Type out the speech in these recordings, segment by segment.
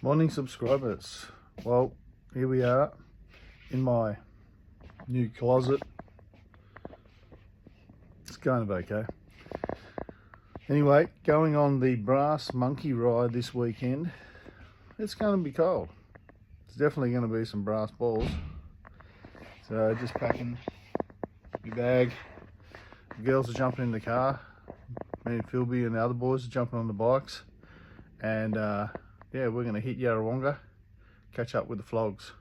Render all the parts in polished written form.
Morning subscribers. Well, here we are in my new closet. It's kind of okay. Anyway, going on the brass monkey ride this weekend. It's going to be cold. It's definitely going to be some brass balls. So just packing your bag. The girls are jumping in the car. Me and Philby and the other boys are jumping on the bikes. And yeah, we're going to hit Yarrawonga, catch up with the flogs.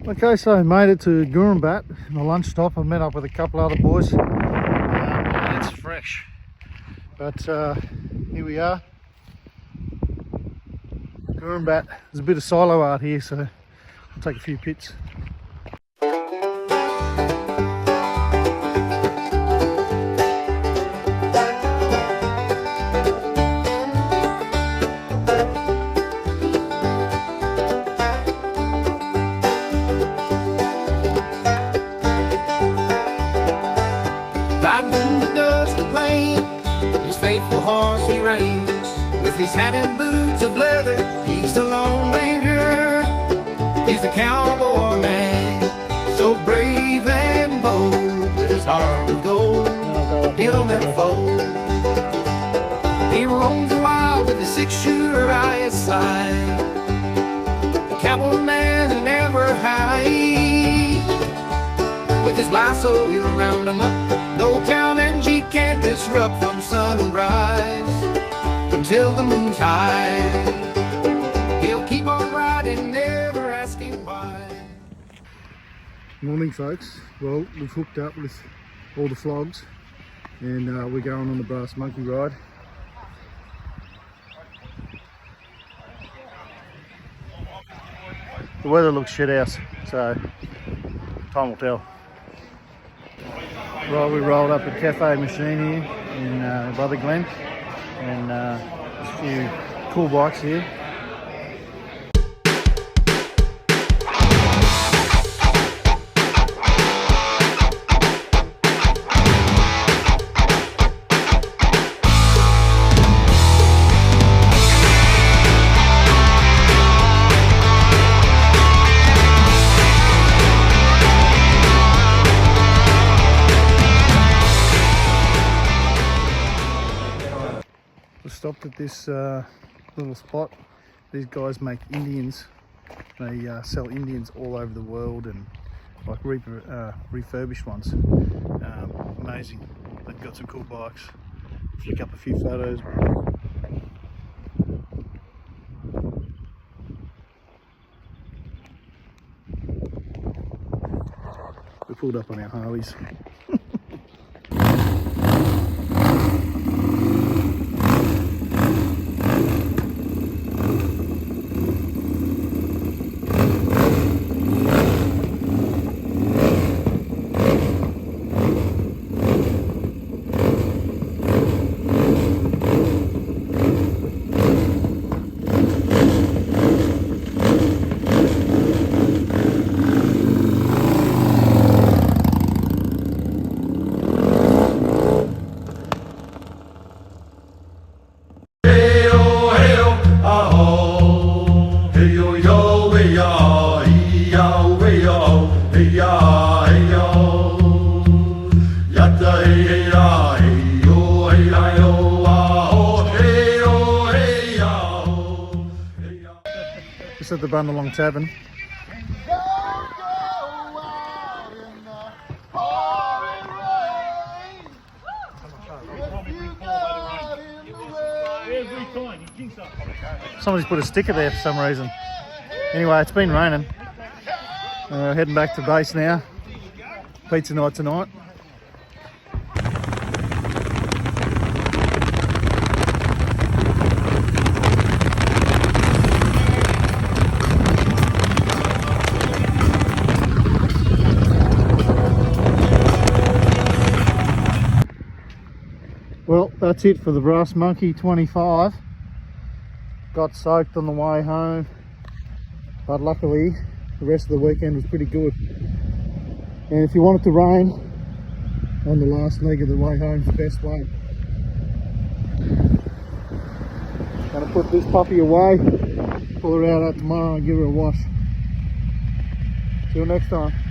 Okay, so I made it to Gurumbat. In the lunch stop, I met up with a couple other boys. It's fresh, but here we are. Gurumbat. There's a bit of silo art here, so I'll take a few pits. Faithful horse he reins, with his hat and boots of leather. He's the Lone Ranger, he's the cowboy man, so brave and bold, with his heart of gold, he'll never fold. He roams wild with a 6-shooter by his side, the cowboy man who never hides. With his lasso he'll round him up, no town and G can't disrupt from sunrise until the moon's high. He'll keep on riding, never asking why. Morning folks. Well, we've hooked up with all the flogs and we're going on the brass monkey ride. The weather looks shit house, so time will tell. Right, we rolled up at Cafe Machine here in Brother Glen, and a few cool bikes here. Stopped at this little spot. These guys make Indians. They sell Indians all over the world, and like refurbished ones. Amazing. They've got some cool bikes. Flick up a few photos. We pulled up on our Harleys. Just at the Bundelong Tavern. Somebody's put a sticker there for some reason. Anyway, it's been raining. Heading back to base now. Pizza night tonight. Well, that's it for the Brass Monkey 25. Got soaked on the way home, but luckily the rest of the weekend was pretty good. And if you want it to rain on the last leg of the way home, it's the best way. Gonna put this puppy away, pull her out tomorrow and give her a wash. Till next time.